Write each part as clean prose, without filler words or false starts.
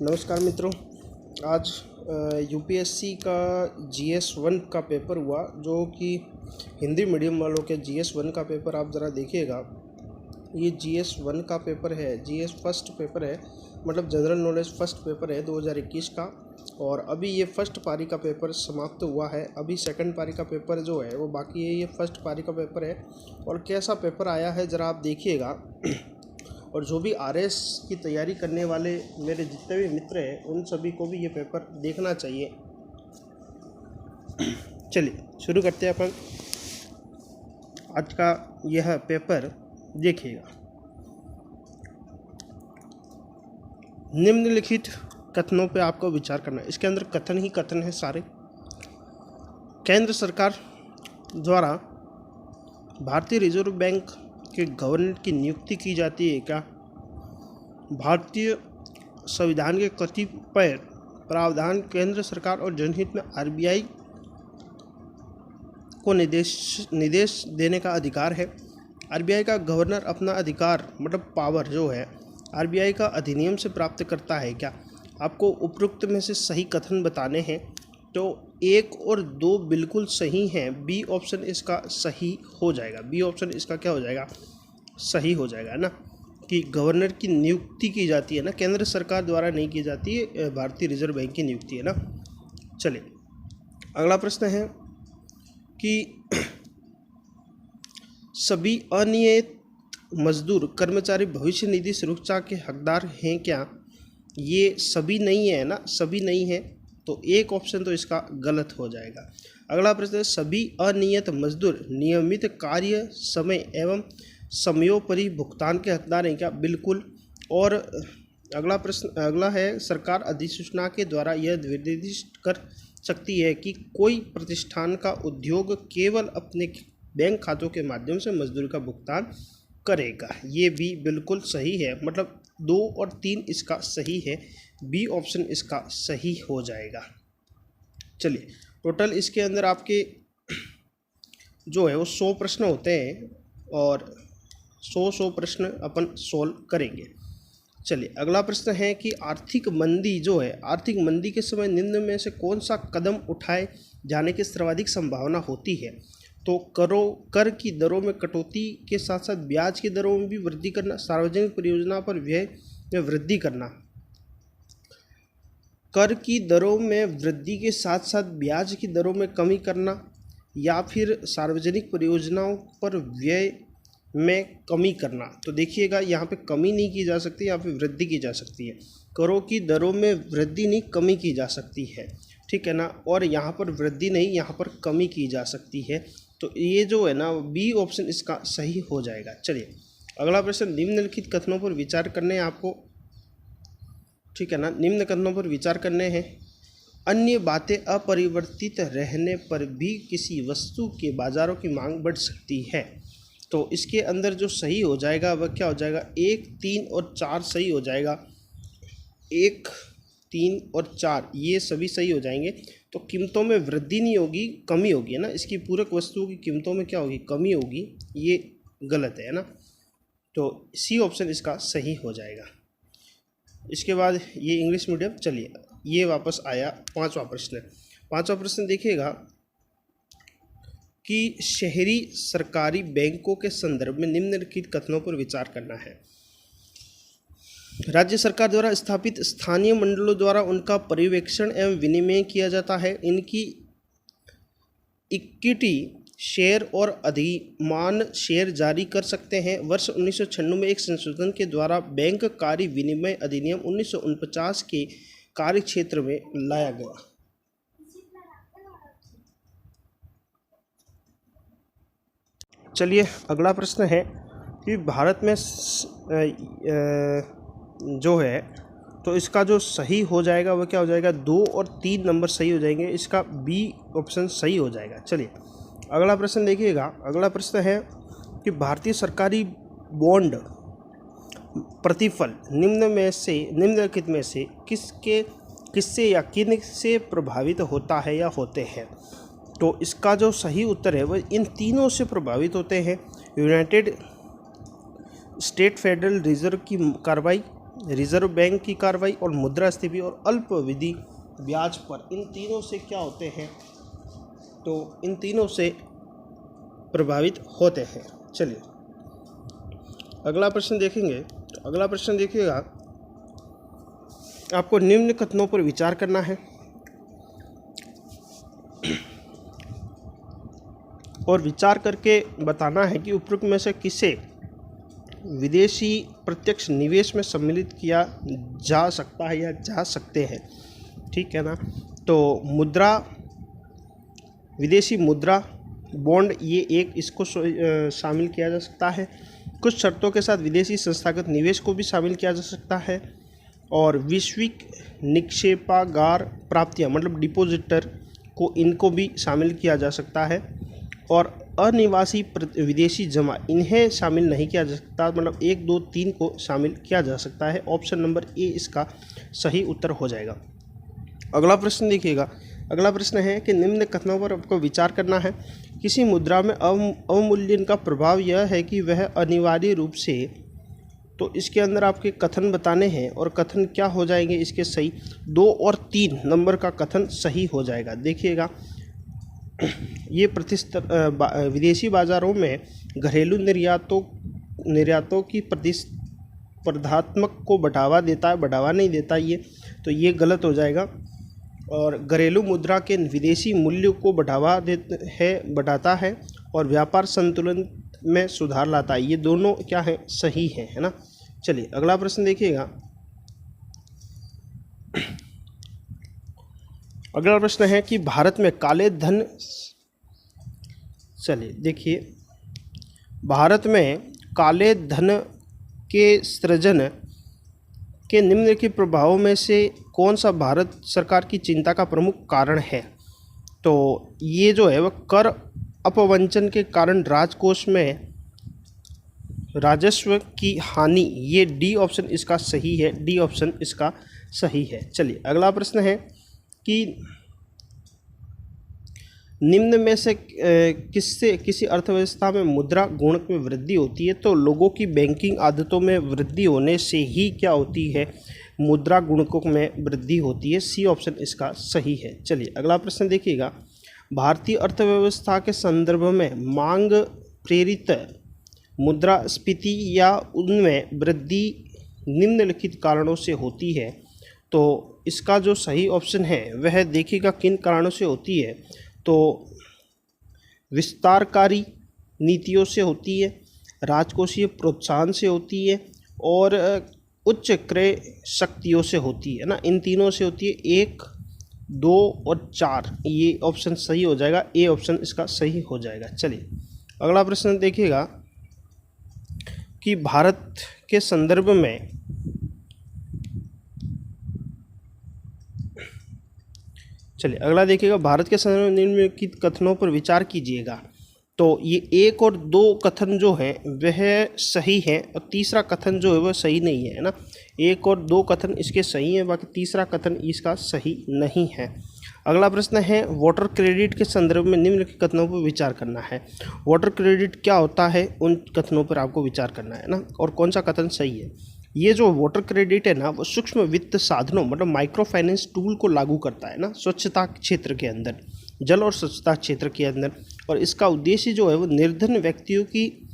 नमस्कार मित्रों, आज यूपीएससी का जीएस 1 का पेपर हुआ, जो कि हिंदी मीडियम वालों के जीएस 1 का पेपर आप ज़रा देखिएगा। ये जीएस 1 का पेपर है, जीएस फर्स्ट पेपर है, मतलब जनरल नॉलेज फर्स्ट पेपर है 2021 का। और अभी ये फर्स्ट पारी का पेपर समाप्त हुआ है। अभी सेकंड पारी का पेपर जो है वो बाकी है। ये फर्स्ट पारी का पेपर है और कैसा पेपर आया है ज़रा आप देखिएगा। और जो भी आरएस की तैयारी करने वाले मेरे जितने भी मित्र हैं उन सभी को भी ये पेपर देखना चाहिए। चलिए शुरू करते हैं अपन आज का यह पेपर। देखिएगा, निम्नलिखित कथनों पे आपको विचार करना है। इसके अंदर कथन ही कथन है सारे। केंद्र सरकार द्वारा भारतीय रिजर्व बैंक के गवर्नर की नियुक्ति की जाती है क्या? भारतीय संविधान के कतिपय प्रावधान केंद्र सरकार और जनहित में आरबीआई को निर्देश देने का अधिकार है। आरबीआई का गवर्नर अपना अधिकार मतलब पावर जो है आरबीआई का अधिनियम से प्राप्त करता है क्या? आपको उपरोक्त में से सही कथन बताने हैं। तो 1 और 2 बिल्कुल सही हैं। बी ऑप्शन इसका सही हो जाएगा। बी ऑप्शन इसका क्या हो जाएगा? सही हो जाएगा ना, कि गवर्नर की नियुक्ति की जाती है ना, केंद्र सरकार द्वारा नहीं की जाती है, भारतीय रिजर्व बैंक की नियुक्ति है ना। चलिए अगला प्रश्न है कि सभी अनियमित मजदूर कर्मचारी भविष्य निधि सुरक्षा के हकदार हैं क्या? ये सभी नहीं है ना, सभी नहीं है, तो एक ऑप्शन तो इसका गलत हो जाएगा। अगला प्रश्न है, सभी अनियमित मजदूर नियमित कार्य समय एवं समयोपरि भुगतान के हकदार हैं क्या? बिल्कुल। और अगला है, सरकार अधिसूचना के द्वारा यह निर्दिष्ट कर सकती है कि कोई प्रतिष्ठान का उद्योग केवल अपने बैंक खातों के माध्यम से मजदूरी का भुगतान करेगा। ये भी बिल्कुल सही है, मतलब 2 और 3 इसका सही है। बी ऑप्शन इसका सही हो जाएगा। चलिए टोटल इसके अंदर आपके जो है वो 100 प्रश्न होते हैं और 100 प्रश्न अपन सोल्व करेंगे। चलिए अगला प्रश्न है कि आर्थिक मंदी जो है, आर्थिक मंदी के समय निम्न में से कौन सा कदम उठाए जाने की सर्वाधिक संभावना होती है? तो कर की दरों में कटौती के साथ साथ ब्याज की दरों में भी वृद्धि करना, सार्वजनिक परियोजना पर व्यय में वृद्धि करना। कर की दरों में वृद्धि के साथ साथ ब्याज की दरों में कमी करना, या फिर सार्वजनिक परियोजनाओं पर व्यय में कमी करना। तो देखिएगा यहाँ पे कमी नहीं की जा सकती, यहाँ पे वृद्धि की जा सकती है। करों की दरों में वृद्धि नहीं, कमी की जा सकती है, ठीक है ना। और यहाँ पर वृद्धि नहीं, यहाँ पर कमी की जा सकती है। तो ये जो है ना, बी ऑप्शन इसका सही हो जाएगा। चलिए अगला प्रश्न, निम्नलिखित कथनों पर विचार करने हैं आपको, ठीक है ना। निम्न कथनों पर विचार करने हैं। अन्य बातें अपरिवर्तित रहने पर भी किसी वस्तु के बाजारों की मांग बढ़ सकती है। तो इसके अंदर जो सही हो जाएगा वह क्या हो जाएगा? 1, 3 और 4 सही हो जाएगा। 1, 3 और 4 ये सभी सही हो जाएंगे। तो कीमतों में वृद्धि नहीं होगी, कमी होगी, है ना। इसकी पूरक वस्तुओं की कीमतों में क्या होगी? कमी होगी। ये गलत है ना। तो सी ऑप्शन इसका सही हो जाएगा। इसके बाद ये इंग्लिश मीडियम। चलिए ये वापस आया 5वां प्रश्न। 5वां प्रश्न देखिएगा कि शहरी सरकारी बैंकों के संदर्भ में निम्नलिखित कथनों पर विचार करना है। राज्य सरकार द्वारा स्थापित स्थानीय मंडलों द्वारा उनका पर्यवेक्षण एवं विनिमय किया जाता है। इनकी इक्विटी शेयर और अधिमान शेयर जारी कर सकते हैं। वर्ष 1996 में एक संशोधन के द्वारा बैंक कार्य विनिमय अधिनियम 1949 के कार्य क्षेत्र में लाया गया। चलिए अगला प्रश्न है कि भारत में जो है तो इसका जो सही हो जाएगा वह क्या हो जाएगा? 2 और 3 नंबर सही हो जाएंगे। इसका बी ऑप्शन सही हो जाएगा। चलिए अगला प्रश्न देखिएगा। अगला प्रश्न है कि भारतीय सरकारी बॉन्ड प्रतिफल निम्नलिखित में से किससे या किन से प्रभावित होता है या होते हैं? तो इसका जो सही उत्तर है वह इन तीनों से प्रभावित होते हैं। स्टेट फेडरल रिजर्व की कार्रवाई, रिजर्व बैंक की कार्रवाई और मुद्रास्फीति और अल्पावधि ब्याज पर, इन तीनों से क्या होते हैं, तो इन तीनों से प्रभावित होते हैं। चलिए अगला प्रश्न देखेंगे। तो अगला प्रश्न देखिएगा, आपको निम्न कथनों पर विचार करना है और विचार करके बताना है कि उपरोक्त में से किसे विदेशी प्रत्यक्ष निवेश में सम्मिलित किया जा सकता है या जा सकते हैं, ठीक है ना। तो मुद्रा, विदेशी मुद्रा बॉन्ड, ये एक इसको शामिल किया जा सकता है। कुछ शर्तों के साथ विदेशी संस्थागत निवेश को भी शामिल किया जा सकता है। और वैश्विक निक्षेपागार प्राप्तियां मतलब डिपॉजिटर को, इनको भी शामिल किया जा सकता है। और अनिवासी विदेशी जमा, इन्हें शामिल नहीं किया जा सकता, मतलब 1, 2, 3 को शामिल किया जा सकता है। ऑप्शन नंबर ए इसका सही उत्तर हो जाएगा। अगला प्रश्न देखिएगा। अगला प्रश्न है कि निम्न कथनों पर आपको विचार करना है। किसी मुद्रा में अवमूल्यन का प्रभाव यह है कि वह अनिवार्य रूप से, तो इसके अंदर आपके कथन बताने हैं और कथन क्या हो जाएंगे इसके सही। 2 और 3 नंबर का कथन सही हो जाएगा। देखिएगा, ये विदेशी बाज़ारों में घरेलू निर्यातों की प्रतिस्पर्धात्मक को बढ़ावा देता है, बढ़ावा नहीं देता ये, तो ये गलत हो जाएगा। और घरेलू मुद्रा के विदेशी मूल्य को बढ़ाता है और व्यापार संतुलन में सुधार लाता है। ये दोनों क्या है, सही है ना। चलिए अगला प्रश्न देखिएगा। अगला प्रश्न है कि भारत में काले धन, चलिए देखिए, भारत में काले धन के सृजन के निम्नलिखित प्रभावों में से कौन सा भारत सरकार की चिंता का प्रमुख कारण है। तो ये जो है वह कर अपवंचन के कारण राजकोष में राजस्व की हानि, ये डी ऑप्शन इसका सही है, डी ऑप्शन इसका सही है। चलिए अगला प्रश्न है कि निम्न में से किसी अर्थव्यवस्था में मुद्रा गुणक में वृद्धि होती है। तो लोगों की बैंकिंग आदतों में वृद्धि होने से ही क्या होती है, मुद्रा गुणकों में वृद्धि होती है। सी ऑप्शन इसका सही है। चलिए अगला प्रश्न देखिएगा। भारतीय अर्थव्यवस्था के संदर्भ में मांग प्रेरित मुद्रास्फीति या उनमें वृद्धि निम्नलिखित कारणों से होती है। तो इसका जो सही ऑप्शन है वह देखिएगा किन कारणों से होती है। तो विस्तारकारी नीतियों से होती है, राजकोषीय प्रोत्साहन से होती है और उच्च क्रय शक्तियों से होती है ना। इन तीनों से होती है। 1, 2 और 4 ये ऑप्शन सही हो जाएगा। ए ऑप्शन इसका सही हो जाएगा। चलिए अगला प्रश्न देखिएगा कि भारत के संदर्भ में अगला देखिएगा, भारत के संदर्भ में निम्नलिखित कथनों पर विचार कीजिएगा। तो ये 1 और 2 कथन जो है वह सही है और तीसरा कथन जो है वह सही नहीं है ना। 1 और 2 कथन इसके सही हैं, बाकी तीसरा कथन इसका सही नहीं है। अगला प्रश्न है, वोटर क्रेडिट के संदर्भ में निम्नलिखित कथनों पर विचार करना है। वोटर क्रेडिट क्या होता है, उन कथनों पर आपको विचार करना है ना, और कौन सा कथन सही है। ये जो वोटर क्रेडिट है ना, वो सूक्ष्म वित्त साधनों मतलब माइक्रो फाइनेंस टूल को लागू करता है ना, स्वच्छता क्षेत्र के अंदर, जल और स्वच्छता क्षेत्र के अंदर। और इसका उद्देश्य जो है वो निर्धन व्यक्तियों की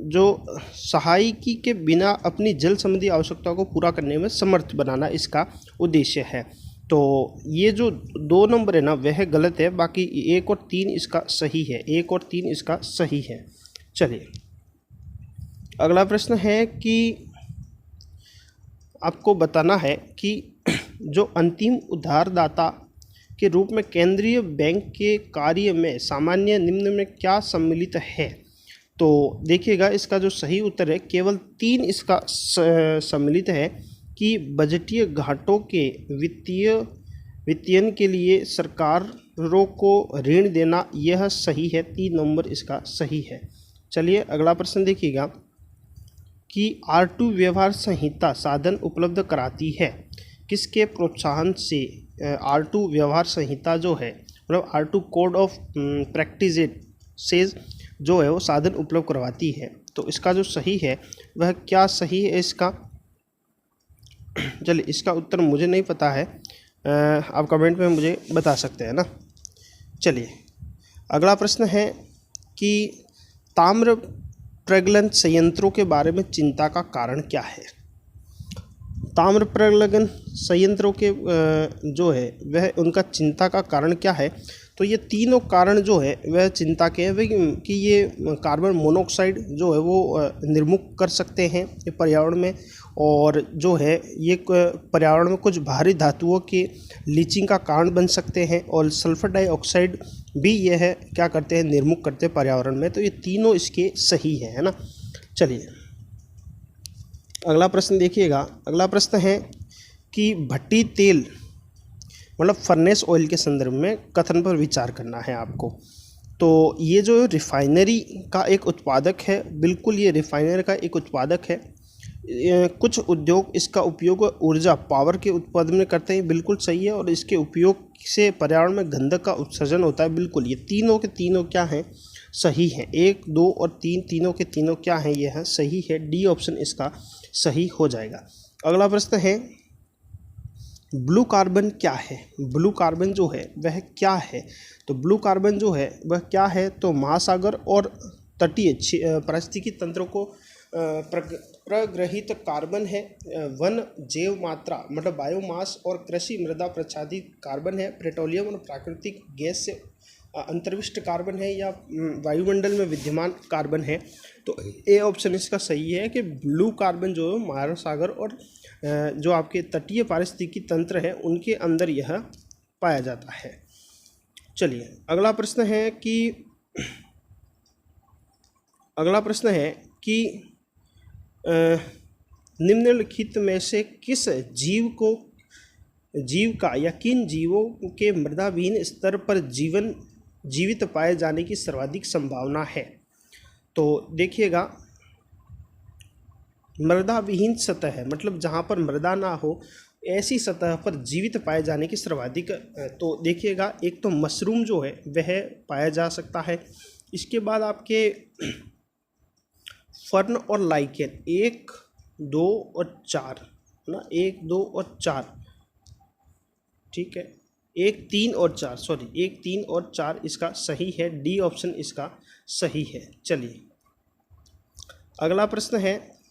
जो सहायकी के बिना अपनी जल संबंधी आवश्यकताओं को पूरा करने में समर्थ बनाना इसका उद्देश्य है। तो ये जो 2 नंबर है ना वह गलत है, बाकी 1 और 3 इसका सही है। 1 और 3 इसका सही है। चलिए अगला प्रश्न है कि आपको बताना है कि जो अंतिम उधारदाता के रूप में केंद्रीय बैंक के कार्य में सामान्य निम्न में क्या सम्मिलित है। तो देखिएगा, इसका जो सही उत्तर है केवल 3 इसका सम्मिलित है कि बजटीय घाटों के वित्तीयन के लिए सरकारों को ऋण देना, यह सही है। 3 नंबर इसका सही है। चलिए अगला प्रश्न देखिएगा कि R2 व्यवहार संहिता साधन उपलब्ध कराती है। किसके प्रोत्साहन से R2 व्यवहार संहिता जो है मतलब R2 कोड ऑफ प्रैक्टिस जो है वो साधन उपलब्ध करवाती है। तो इसका जो सही है वह क्या सही है इसका? चलिए, इसका उत्तर मुझे नहीं पता है, आप कमेंट में मुझे बता सकते हैं ना। चलिए, अगला प्रश्न है कि ताम्र प्रगलन संयंत्रों के बारे में चिंता का कारण क्या है? ताम्र प्रगलन संयंत्रों के जो है वह उनका चिंता का कारण क्या है? तो ये तीनों कारण जो है वह चिंता के हैं कि ये कार्बन मोनोऑक्साइड जो है वो निर्मुक्त कर सकते हैं ये पर्यावरण में, और जो है ये पर्यावरण में कुछ भारी धातुओं के लीचिंग का कारण बन सकते हैं, और सल्फर डाइऑक्साइड भी यह है क्या करते हैं, निर्मुक्त करते हैं पर्यावरण में। तो ये तीनों इसके सही है ना। चलिए, अगला प्रश्न देखिएगा। अगला प्रश्न है कि भट्टी तेल मतलब फर्नेस ऑयल के संदर्भ में कथन पर विचार करना है आपको। तो ये जो रिफाइनरी का एक उत्पादक है, बिल्कुल ये रिफाइनरी का एक उत्पादक है। कुछ उद्योग इसका उपयोग ऊर्जा पावर के उत्पादन में करते हैं, बिल्कुल सही है, और इसके उपयोग से पर्यावरण में गंधक का उत्सर्जन होता है, बिल्कुल। ये तीनों के तीनों क्या हैं, सही हैं। 1, 2 और 3 तीनों के तीनों क्या हैं, ये है सही है। डी ऑप्शन इसका सही हो जाएगा। अगला प्रश्न है ब्लू कार्बन क्या है? ब्लू कार्बन जो है वह क्या है? तो ब्लू कार्बन जो है वह क्या है? तो महासागर और तटीय पारिस्थितिकी तंत्रों को प्रग्रहित कार्बन है। वन जैव मात्रा मतलब बायोमास और कृषि मृदा प्रच्छादित कार्बन है। पेट्रोलियम और प्राकृतिक गैस से अंतर्विष्ट कार्बन है, या वायुमंडल में विद्यमान कार्बन है। तो ए ऑप्शन इसका सही है कि ब्लू कार्बन जो है महासागर और जो आपके तटीय पारिस्थितिकी तंत्र है उनके अंदर यह पाया जाता है। चलिए, अगला प्रश्न है कि निम्नलिखित में से किस जीव का या किन जीवों के मृदाविहीन स्तर पर जीवित पाए जाने की सर्वाधिक संभावना है? तो देखिएगा, मृदा विहीन सतह है मतलब जहाँ पर मृदा ना हो ऐसी सतह पर जीवित पाए जाने की सर्वाधिक, तो देखिएगा एक तो मशरूम जो है वह पाया जा सकता है। इसके बाद आपके फर्न और लाइकेन 1, 2 और 4 ना, 1, 2 और 4, ठीक है, 1, 3 और 4, सॉरी 1, 3 और 4 इसका सही है। डी ऑप्शन इसका सही है। चलिए, अगला प्रश्न है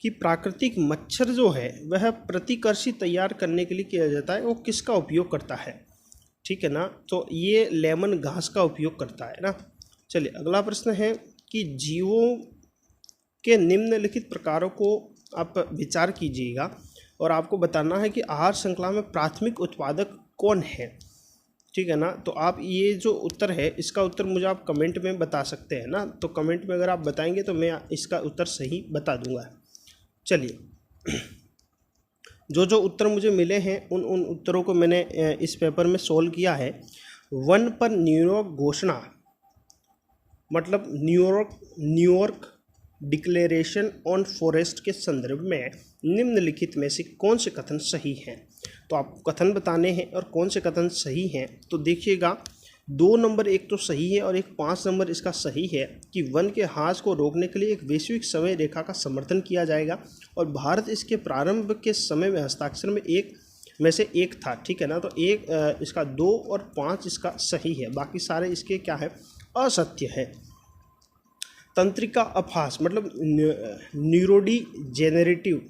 कि प्राकृतिक मच्छर जो है वह प्रतिकर्षी तैयार करने के लिए किया जाता है, वो किसका उपयोग करता है? ठीक है ना, तो ये लेमन घास का उपयोग करता है ना। चलिए, अगला प्रश्न है कि जीवों के निम्नलिखित प्रकारों को आप विचार कीजिएगा और आपको बताना है कि आहार श्रृंखला में प्राथमिक उत्पादक कौन है। ठीक है ना, तो आप ये जो उत्तर है इसका उत्तर मुझे आप कमेंट में बता सकते हैं ना। तो कमेंट में अगर आप बताएंगे तो मैं इसका उत्तर सही बता दूंगा। चलिए, जो उत्तर मुझे मिले हैं उन उत्तरों को मैंने इस पेपर में सोल्व किया है। वन पर न्यूयॉर्क घोषणा मतलब न्यूयॉर्क डिक्लेरेशन ऑन फॉरेस्ट के संदर्भ में निम्नलिखित में से कौन से कथन सही हैं? तो आपको कथन बताने हैं और कौन से कथन सही हैं। तो देखिएगा, 2 नंबर एक तो सही है और एक 5 नंबर इसका सही है कि वन के ह्रास को रोकने के लिए एक वैश्विक समय रेखा का समर्थन किया जाएगा, और भारत इसके प्रारंभ के समय में हस्ताक्षर में से एक था। ठीक है ना, तो एक इसका 2 और 5 इसका सही है, बाकी सारे इसके क्या है, असत्य है। तंत्रिका अपहास मतलब न्यूरोडीजेनरेटिव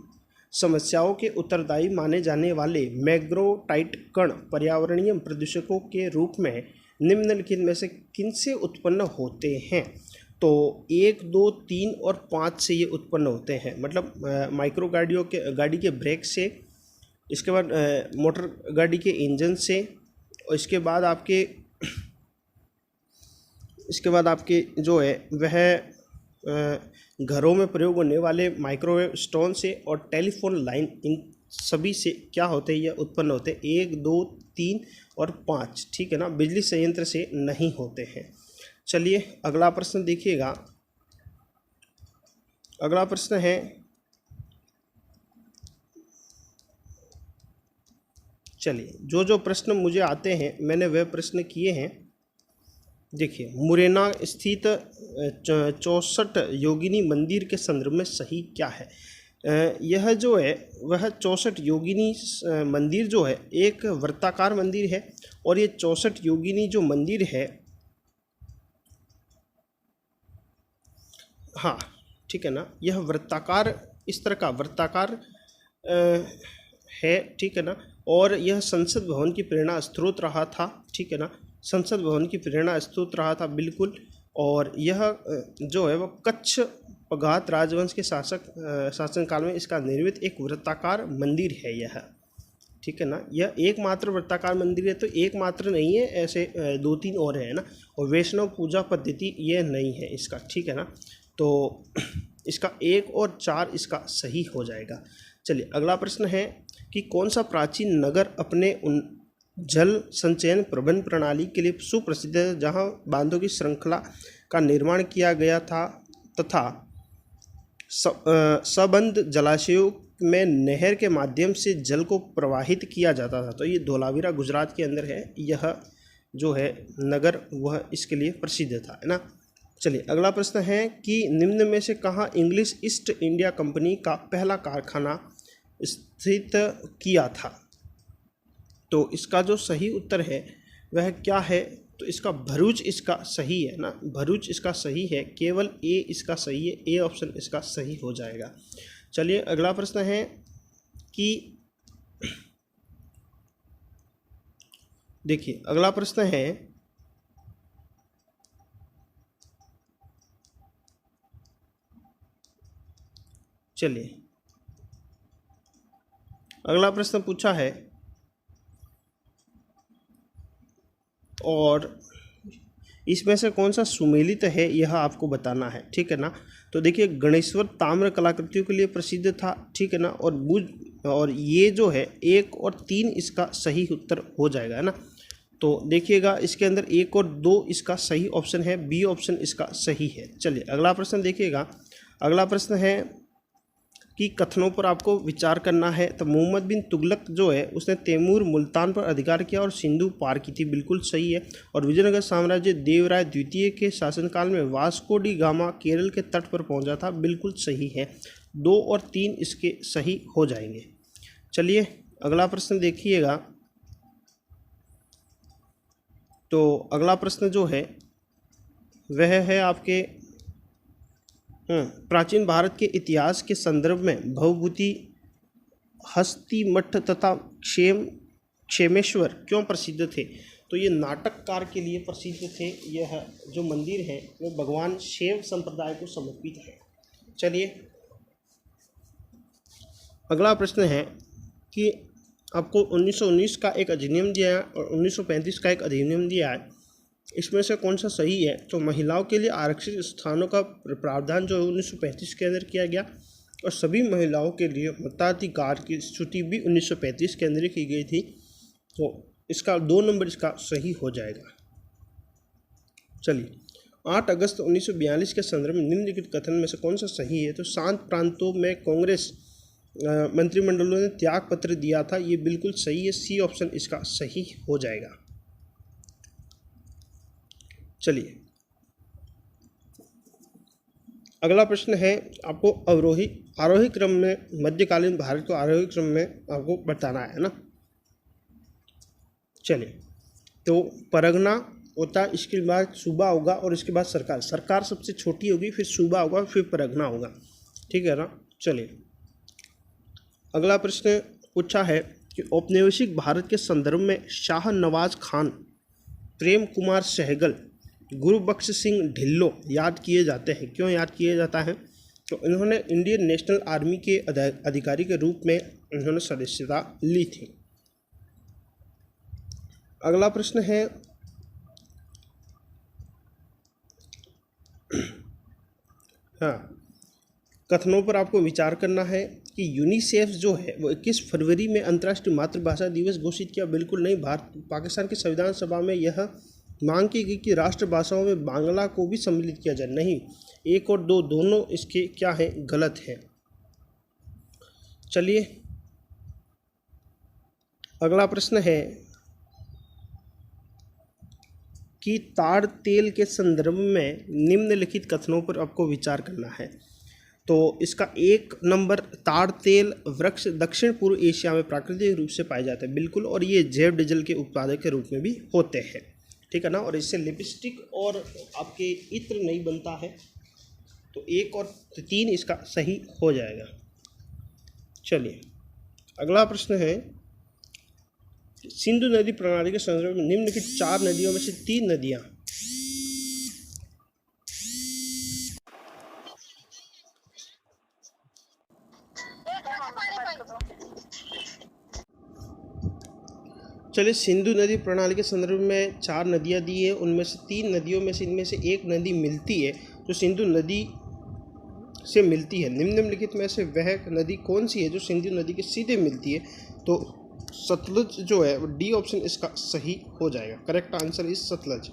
समस्याओं के उत्तरदायी माने जाने वाले मैग्रोटाइट कण पर्यावरणीय प्रदूषकों के रूप में निम्नलिखित में से किनसे उत्पन्न होते हैं? तो 1, 2, 3 और 5 से ये उत्पन्न होते हैं, मतलब माइक्रो गाड़ी के ब्रेक से, इसके बाद मोटर गाड़ी के इंजन से, और इसके बाद आपके जो है वह घरों में प्रयोग होने वाले माइक्रोवेव स्टोन से और टेलीफोन लाइन, इन सभी से क्या होते हैं, ये उत्पन्न होते हैं। 1, 2, 3 और 5, ठीक है ना, बिजली संयंत्र से नहीं होते हैं। चलिए, अगला प्रश्न देखिएगा। अगला प्रश्न है, चलिए जो प्रश्न मुझे आते हैं मैंने वह प्रश्न किए हैं। देखिए, मुरैना स्थित 64 योगिनी मंदिर के संदर्भ में सही क्या है? यह जो है वह 64 योगिनी मंदिर जो है एक वृत्ताकार मंदिर है, और ये 64 योगिनी जो मंदिर है, हाँ ठीक है ना, यह वृत्ताकार, इस तरह का वृत्ताकार है, ठीक है ना, और यह संसद भवन की प्रेरणा स्रोत रहा था, ठीक है ना, संसद भवन की प्रेरणा स्रोत रहा था बिल्कुल। और यह जो है वो कच्छ पगात राजवंश के शासनकाल में इसका निर्मित एक वृत्ताकार मंदिर है यह, ठीक है ना। यह एकमात्र वृत्ताकार मंदिर है, तो एकमात्र नहीं है, ऐसे 2-3 और है ना। और वैष्णव पूजा पद्धति यह नहीं है इसका, ठीक है ना। तो इसका 1 और 4 इसका सही हो जाएगा। चलिए अगला प्रश्न है कि कौन सा प्राचीन नगर अपने उन जल संचयन प्रबंध प्रणाली के लिए सुप्रसिद्ध है, जहां बांधों की श्रृंखला का निर्माण किया गया था तथा सबंध जलाशयों में नहर के माध्यम से जल को प्रवाहित किया जाता था। तो ये धोलावीरा गुजरात के अंदर है, यह जो है नगर वह इसके लिए प्रसिद्ध था, है ना। चलिए अगला प्रश्न है कि निम्न में से कहाँ इंग्लिश ईस्ट इंडिया कंपनी का पहला कारखाना स्थित किया था? तो इसका जो सही उत्तर है वह क्या है? तो इसका भरूच इसका सही है ना, भरूच इसका सही है, केवल ए इसका सही है, ए ऑप्शन इसका सही हो जाएगा। चलिए अगला प्रश्न है कि देखिए अगला प्रश्न है चलिए अगला प्रश्न पूछा है और इसमें से कौन सा सुमेलित है यह आपको बताना है, ठीक है ना। तो देखिए गणेश्वर ताम्र कलाकृतियों के लिए प्रसिद्ध था, ठीक है ना, और ये जो है 1 और 3 इसका सही उत्तर हो जाएगा, है ना। तो देखिएगा इसके अंदर 1 और 2 इसका सही ऑप्शन है, बी ऑप्शन इसका सही है। चलिए अगला प्रश्न देखिएगा। अगला प्रश्न है कि कथनों पर आपको विचार करना है। तो मोहम्मद बिन तुगलक जो है उसने तैमूर मुल्तान पर अधिकार किया और सिंधु पार की थी, बिल्कुल सही है। और विजयनगर साम्राज्य देवराय द्वितीय के शासनकाल में वास्को डी गामा केरल के तट पर पहुंचा था, बिल्कुल सही है। 2 और 3 इसके सही हो जाएंगे। चलिए अगला प्रश्न देखिएगा। तो अगला प्रश्न जो है वह है आपके प्राचीन भारत के इतिहास के संदर्भ में भवभूति हस्तिमठ तथा क्षेमेश्वर क्यों प्रसिद्ध थे? तो ये नाटककार के लिए प्रसिद्ध थे। यह जो मंदिर है वो भगवान शैव संप्रदाय को समर्पित है। चलिए अगला प्रश्न है कि आपको 1919 का एक अधिनियम दिया है और 1935 का एक अधिनियम दिया है, इसमें से कौन सा सही है? तो महिलाओं के लिए आरक्षित स्थानों का प्रावधान जो 1935 के अंदर किया गया, और सभी महिलाओं के लिए मताधिकार की स्थिति भी 1935 के अंदर की गई थी। तो इसका 2 नंबर इसका सही हो जाएगा। चलिए 8 अगस्त 1942 के संदर्भ में निम्नलिखित कथन में से कौन सा सही है? तो शांत प्रांतों में कांग्रेस मंत्रिमंडलों ने त्याग पत्र दिया था, ये बिल्कुल सही है, सी ऑप्शन इसका सही हो जाएगा। चलिए अगला प्रश्न है आपको आरोही क्रम में, मध्यकालीन भारत को आरोही क्रम में आपको बताना है ना। चलिए तो परगना होता है, इसके बाद सूबा होगा और इसके बाद सरकार सबसे छोटी होगी, फिर सूबा होगा, फिर परगना होगा, ठीक है ना। चलिए अगला प्रश्न पूछा है कि औपनिवेशिक भारत के संदर्भ में शाह नवाज खान, प्रेम कुमार सहगल, गुरुबख्श सिंह ढिल्लो याद किए जाते हैं, क्यों याद किए जाता है? तो इन्होंने इंडियन नेशनल आर्मी के अधिकारी के रूप में इन्होंने सदस्यता ली थी। अगला प्रश्न है हाँ, कथनों पर आपको विचार करना है कि यूनिसेफ जो है वो 21 फरवरी में अंतर्राष्ट्रीय मातृभाषा दिवस घोषित किया, बिल्कुल नहीं। पाकिस्तान की संविधान सभा में यह मांग की गई कि राष्ट्रभाषाओं में बांग्ला को भी सम्मिलित किया जाए, नहीं। 1 और 2 दोनों इसके क्या है? गलत है। चलिए अगला प्रश्न है कि ताड़ तेल के संदर्भ में निम्नलिखित कथनों पर आपको विचार करना है। तो इसका 1 नंबर, ताड़ तेल वृक्ष दक्षिण पूर्व एशिया में प्राकृतिक रूप से पाए जाते हैं, बिल्कुल, और ये जैव डीजल के उत्पादक के रूप में भी होते हैं, ठीक है ना। और इससे लिपस्टिक और आपके इत्र नहीं बनता है। तो 1 और 3 इसका सही हो जाएगा। चलिए अगला प्रश्न है, सिंधु नदी प्रणाली के संदर्भ में निम्नलिखित 4 नदियों में से 3 नदियां चलिए सिंधु नदी प्रणाली के संदर्भ में 4 नदियां दी है, उनमें से 3 नदियों में से इनमें से एक नदी मिलती है जो सिंधु नदी से मिलती है। निम्नलिखित में से वह नदी कौन सी है जो सिंधु नदी के सीधे मिलती है? तो सतलुज जो है, डी ऑप्शन इसका सही हो जाएगा। Correct answer is Sutlej.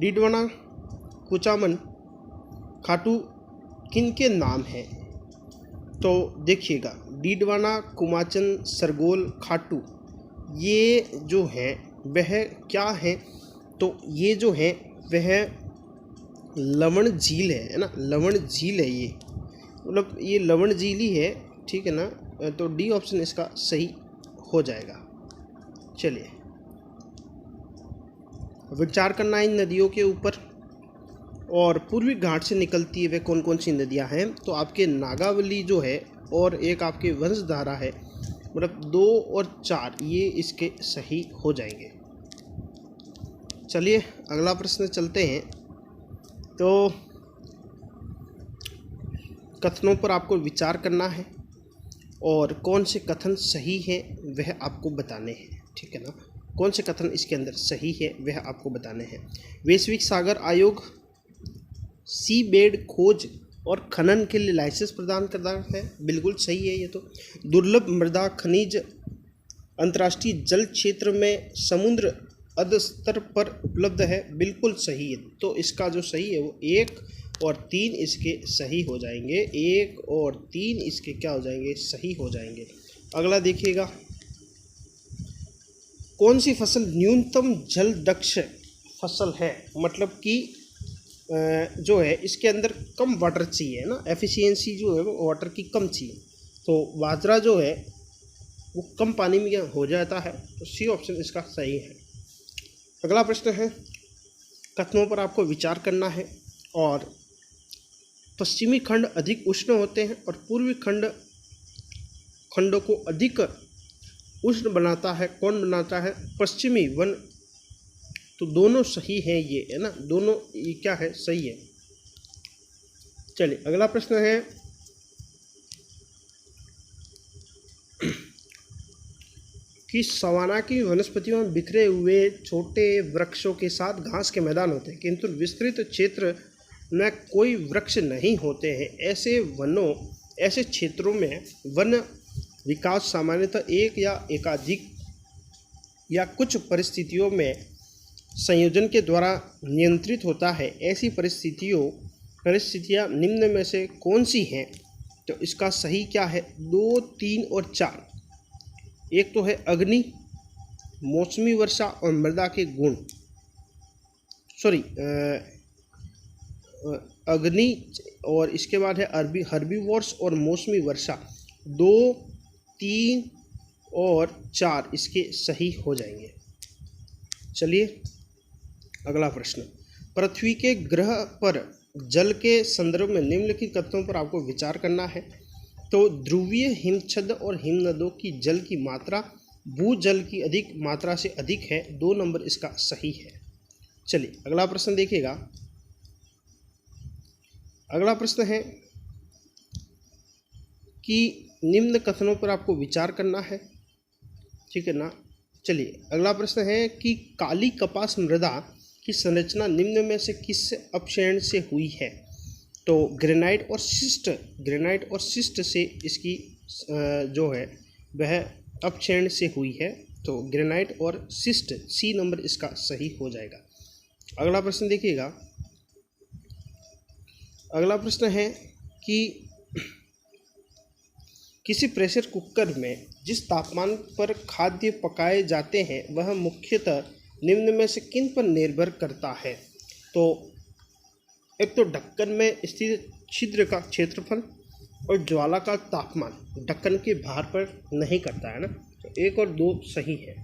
Didwana, Kuchaman, Khatu किन के नाम हैं? तो देखिएगा, डीडवाना, कुमाचन, सरगोल, खाटू, ये जो है वह क्या है? तो ये जो है वह लवण झील है ना, लवण झील है ये, मतलब ये लवण झील ही है, ठीक है ना। तो डी ऑप्शन इसका सही हो जाएगा। चलिए विचार करना इन नदियों के ऊपर। और पूर्वी घाट से निकलती है वे कौन कौन सी नदियां हैं? तो आपके नागावली जो है और एक आपके वंशधारा है, मतलब 2 और 4 ये इसके सही हो जाएंगे। चलिए अगला प्रश्न चलते हैं। तो कथनों पर आपको विचार करना है और कौन से कथन सही है वह आपको बताने हैं, ठीक है ना। कौन से कथन इसके अंदर सही है वह आपको बताने हैं। वैश्विक सागर आयोग सी बेड खोज और खनन के लिए लाइसेंस प्रदान करता है, बिल्कुल सही है ये तो। दुर्लभ मृदा खनिज अंतर्राष्ट्रीय जल क्षेत्र में समुद्र अधस्तर पर उपलब्ध है, बिल्कुल सही है। तो इसका जो सही है वो 1 और 3 इसके सही हो जाएंगे। 1 और 3 इसके क्या हो जाएंगे? सही हो जाएंगे। अगला देखिएगा, कौन सी फसल न्यूनतम जल दक्ष फसल है? मतलब कि जो है इसके अंदर कम वाटर चाहिए ना, एफिशिएंसी जो है वो वाटर की कम चाहिए। तो बाजरा जो है वो कम पानी में हो जाता है, तो सी ऑप्शन इसका सही है। अगला प्रश्न है, कथनों पर आपको विचार करना है और पश्चिमी खंड अधिक उष्ण होते हैं और पूर्वी खंडों को अधिक उष्ण बनाता है, कौन बनाता है? पश्चिमी वन। तो दोनों सही हैं ये, है ना, दोनों ये क्या है? सही है। चलिए अगला प्रश्न है, कि सवाना की वनस्पतियों में बिखरे हुए छोटे वृक्षों के साथ घास के मैदान होते हैं, किंतु विस्तृत क्षेत्र में कोई वृक्ष नहीं होते हैं। ऐसे क्षेत्रों में वन विकास सामान्यतः एक या एकाधिक या कुछ परिस्थितियों में संयोजन के द्वारा नियंत्रित होता है। ऐसी परिस्थितियाँ निम्न में से कौन सी हैं? तो इसका सही क्या है? 2, 3 और 4। एक तो है अग्नि, मौसमी वर्षा और मृदा के गुण। अग्नि और इसके बाद है हर्बीवोर्स और मौसमी वर्षा। 2, 3 और 4 इसके सही हो जाएंगे। चलिए अगला प्रश्न, पृथ्वी के ग्रह पर जल के संदर्भ में निम्नलिखित कथनों पर आपको विचार करना है। तो ध्रुवीय हिमछद और हिमनदों की जल की मात्रा भूजल की अधिक मात्रा से अधिक है, 2 नंबर इसका सही है। चलिए अगला प्रश्न देखिएगा। अगला प्रश्न है कि निम्न कथनों पर आपको विचार करना है, ठीक है ना। चलिए अगला प्रश्न है कि काली कपास मृदा की संरचना निम्न में से किस अपक्षय से हुई है? तो ग्रेनाइट और शिस्ट से इसकी जो है वह अपक्षय से हुई है। तो ग्रेनाइट और शिस्ट, सी नंबर इसका सही हो जाएगा। अगला प्रश्न देखिएगा। अगला प्रश्न है कि किसी प्रेशर कुकर में जिस तापमान पर खाद्य पकाए जाते हैं वह मुख्यतः निम्न में से किन पर निर्भर करता है? तो एक तो ढक्कन में स्थित छिद्र का क्षेत्रफल और ज्वाला का तापमान ढक्कन के भार पर नहीं करता है ना, तो 1 और 2 सही है।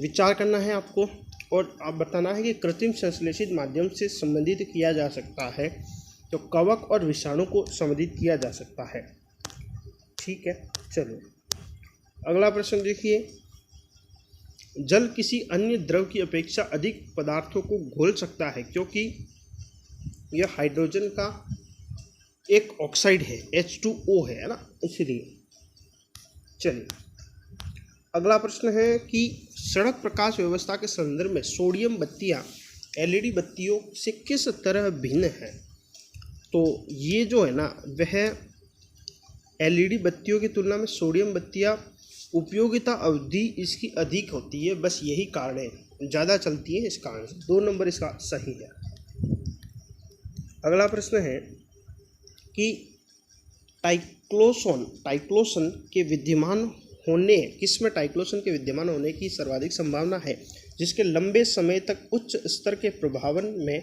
विचार करना है आपको और आप बताना है कि कृत्रिम संश्लेषित माध्यम से संबंधित किया जा सकता है, तो कवक और विषाणु को संबंधित किया जा सकता है। ठीक है, चलो अगला प्रश्न देखिए। जल किसी अन्य द्रव की अपेक्षा अधिक पदार्थों को घोल सकता है क्योंकि यह हाइड्रोजन का एक ऑक्साइड है, H2O है ना, इसलिए। चलिए अगला प्रश्न है कि सड़क प्रकाश व्यवस्था के संदर्भ में सोडियम बत्तियां LED बत्तियों से किस तरह भिन्न है? तो ये जो है ना, वह LED बत्तियों की तुलना में सोडियम बत्तियां उपयोगिता अवधि इसकी अधिक होती है, बस यही कारण है, ज़्यादा चलती है, इस कारण से 2 नंबर इसका सही है। अगला प्रश्न है कि टाइक्लोसन के विद्यमान होने किसमें टाइक्लोसन के विद्यमान होने की सर्वाधिक संभावना है जिसके लंबे समय तक उच्च स्तर के प्रभावन में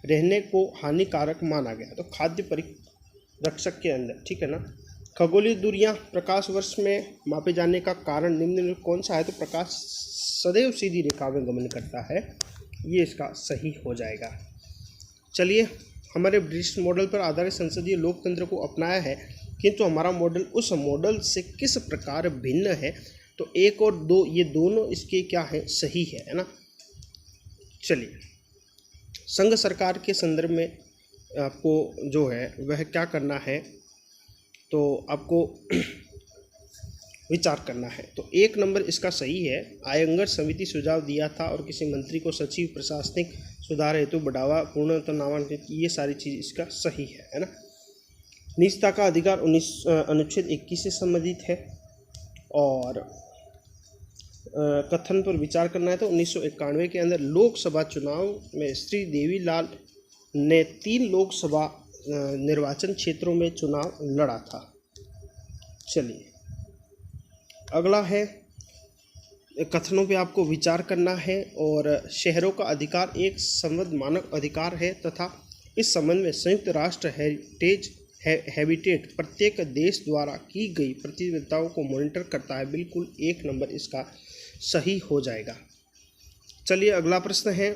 रहने को हानिकारक माना गया? तो खाद्य परिरक्षक के अंदर, ठीक है ना। खगोलीय दूरियां प्रकाश वर्ष में मापे जाने का कारण निम्न में कौन सा है? तो प्रकाश सदैव सीधी रेखा में गमन करता है, ये इसका सही हो जाएगा। चलिए, हमारे ब्रिटिश मॉडल पर आधारित संसदीय लोकतंत्र को अपनाया है, किंतु हमारा मॉडल उस मॉडल से किस प्रकार भिन्न है? तो 1 और 2 ये दोनों इसके क्या है? सही है ना। चलिए, संघ सरकार के संदर्भ में आपको जो है वह क्या करना है, तो आपको विचार करना है। तो 1 नंबर इसका सही है। आयंगर समिति सुझाव दिया था और किसी मंत्री को सचिव प्रशासनिक सुधार हेतु बढ़ावा पूर्णतः नामांकित, ये सारी चीज़ इसका सही है ना। निजता का अधिकार अनुच्छेद 21 से संबंधित है। और कथन पर विचार करना है तो 1991 के अंदर लोकसभा चुनाव में श्री देवीलाल ने 3 लोकसभा निर्वाचन क्षेत्रों में चुनाव लड़ा था। चलिए अगला है, कथनों पे आपको विचार करना है। और शहरों का अधिकार एक संबद्ध मानव अधिकार है तथा इस संबंध में संयुक्त राष्ट्र हैबिटेट प्रत्येक देश द्वारा की गई प्रतिबद्धताओं को मॉनिटर करता है। बिल्कुल 1 नंबर इसका सही हो जाएगा। चलिए अगला प्रश्न है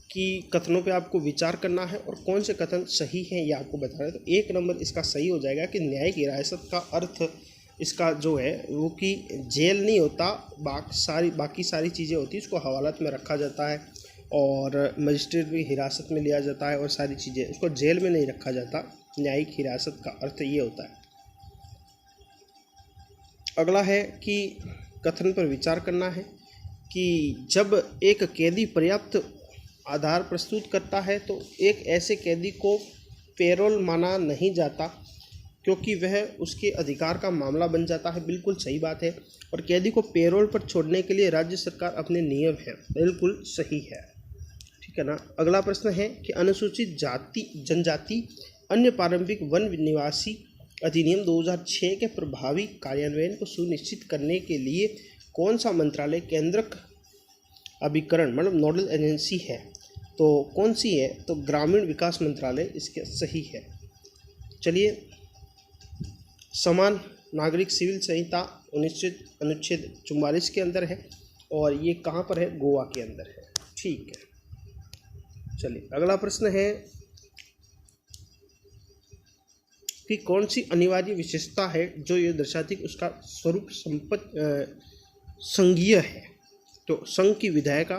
कि कथनों पे आपको विचार करना है और कौन से कथन सही हैं ये आपको बताना है। तो 1 नंबर इसका सही हो जाएगा कि न्यायिक हिरासत का अर्थ इसका जो है वो कि जेल नहीं होता, बाकी सारी चीज़ें होती हैं, उसको हवालात में रखा जाता है और मजिस्ट्रेट भी हिरासत में लिया जाता है और सारी चीज़ें, उसको जेल में नहीं रखा जाता। न्यायिक हिरासत का अर्थ ये होता है। अगला है कि कथन पर विचार करना है कि जब एक कैदी पर्याप्त आधार प्रस्तुत करता है तो एक ऐसे कैदी को पेरोल माना नहीं जाता क्योंकि वह उसके अधिकार का मामला बन जाता है। बिल्कुल सही बात है। और कैदी को पेरोल पर छोड़ने के लिए राज्य सरकार अपने नियम है, बिल्कुल सही है, ठीक है ना। अगला प्रश्न है कि अनुसूचित जनजाति अन्य पारंपरिक वन निवासी अधिनियम 2006 के प्रभावी कार्यान्वयन को सुनिश्चित करने के लिए कौन सा मंत्रालय केंद्रक अभिकरण मतलब नोडल एजेंसी है? तो कौन सी है? तो ग्रामीण विकास मंत्रालय इसके सही है। चलिए, समान नागरिक सिविल संहिता अनुच्छेद 44 के अंदर है और ये कहाँ पर है? गोवा के अंदर है, ठीक है। चलिए अगला प्रश्न है कि कौन सी अनिवार्य विशेषता है जो ये दर्शाती कि उसका स्वरूप संघीय है? तो संघ की विधायिका,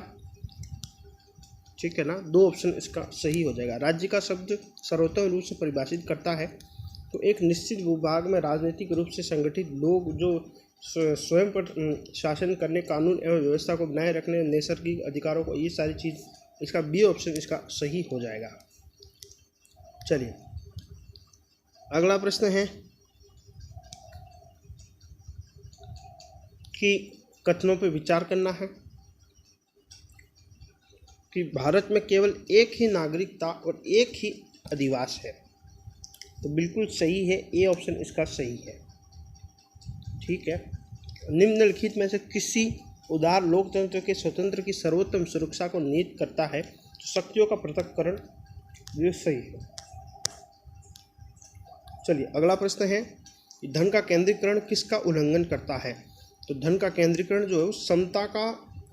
ठीक है ना। 2 ऑप्शन इसका सही हो जाएगा। राज्य का शब्द सर्वोत्तम रूप से परिभाषित करता है तो एक निश्चित भूभाग में राजनीतिक रूप से संगठित लोग जो स्वयं पर शासन करने, कानून एवं व्यवस्था को बनाए रखने, नैसर्गिक अधिकारों को, ये सारी चीज़, इसका बी ऑप्शन इसका सही हो जाएगा। चलिए अगला प्रश्न है कि कथनों पर विचार करना है कि भारत में केवल एक ही नागरिकता और एक ही अधिवास है। तो बिल्कुल सही है, ए ऑप्शन इसका सही है, ठीक है। निम्नलिखित में से किसी उदार लोकतंत्र के स्वतंत्र की सर्वोत्तम सुरक्षा को निहित करता है, तो शक्तियों का पृथक्करण ये सही है। चलिए अगला प्रश्न है, धन का केंद्रीकरण किसका उल्लंघन करता है? तो धन का केंद्रीकरण जो है समता का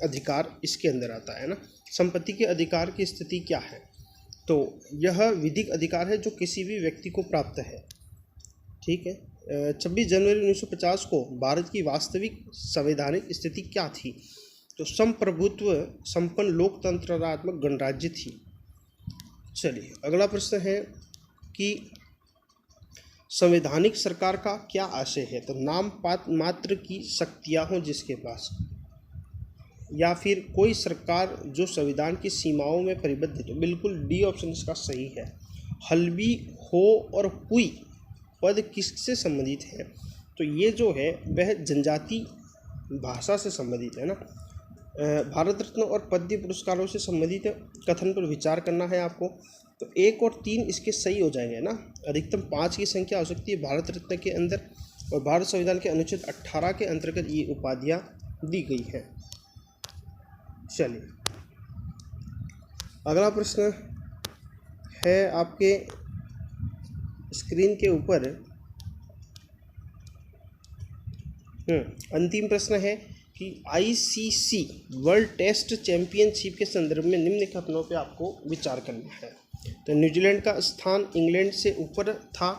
अधिकार इसके अंदर आता है ना। संपत्ति के अधिकार की स्थिति क्या है? तो यह विधिक अधिकार है जो किसी भी व्यक्ति को प्राप्त है। ठीक है। 26 जनवरी 1950 को भारत की वास्तविक संवैधानिक स्थिति क्या थी? तो संप्रभुत्व संपन्न लोकतंत्रात्मक गणराज्य थी। चलिए अगला प्रश्न है कि संवैधानिक सरकार का क्या आशय है? तो नाम मात्र की शक्तियाँ हों जिसके पास, या फिर कोई सरकार जो संविधान की सीमाओं में परिबद्ध है। तो बिल्कुल डी ऑप्शन इसका सही है। हल्बी, हो और पुई पद किससे संबंधित है? तो ये जो है वह जनजाति भाषा से संबंधित है ना। भारत रत्न और पद्म पुरस्कारों से संबंधित कथन पर विचार करना है आपको। तो 1 और 3 इसके सही हो जाएंगे ना। अधिकतम 5 की संख्या हो सकती है भारत रत्न के अंदर, और भारत संविधान के अनुच्छेद 18 के अंतर्गत ये उपाधियाँ दी गई हैं। चलिए अगला प्रश्न है आपके स्क्रीन के ऊपर। अंतिम प्रश्न है कि ICC वर्ल्ड टेस्ट चैंपियनशिप के संदर्भ में निम्न कथनों पे आपको विचार करना है। तो न्यूजीलैंड का स्थान इंग्लैंड से ऊपर था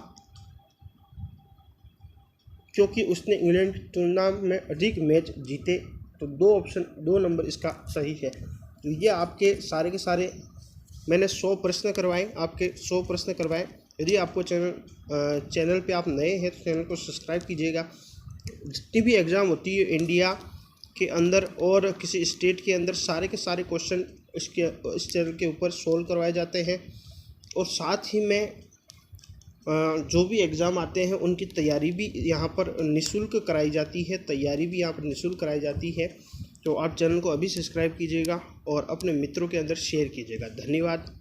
क्योंकि उसने इंग्लैंड की तुलना में अधिक मैच जीते। तो 2 नंबर इसका सही है। तो ये आपके सारे के सारे मैंने 100 प्रश्न करवाए, आपके 100 प्रश्न करवाए। यदि आपको चैनल पे आप नए हैं तो चैनल को सब्सक्राइब कीजिएगा। जितनी भी एग्ज़ाम होती है इंडिया के अंदर और किसी स्टेट के अंदर, सारे के सारे क्वेश्चन इस चैनल के ऊपर सोल्व करवाए जाते हैं। और साथ ही में जो भी एग्ज़ाम आते हैं उनकी तैयारी भी यहाँ पर निःशुल्क कराई जाती है, तैयारी भी यहाँ पर निःशुल्क कराई जाती है। तो आप चैनल को अभी सब्सक्राइब कीजिएगा और अपने मित्रों के अंदर शेयर कीजिएगा। धन्यवाद।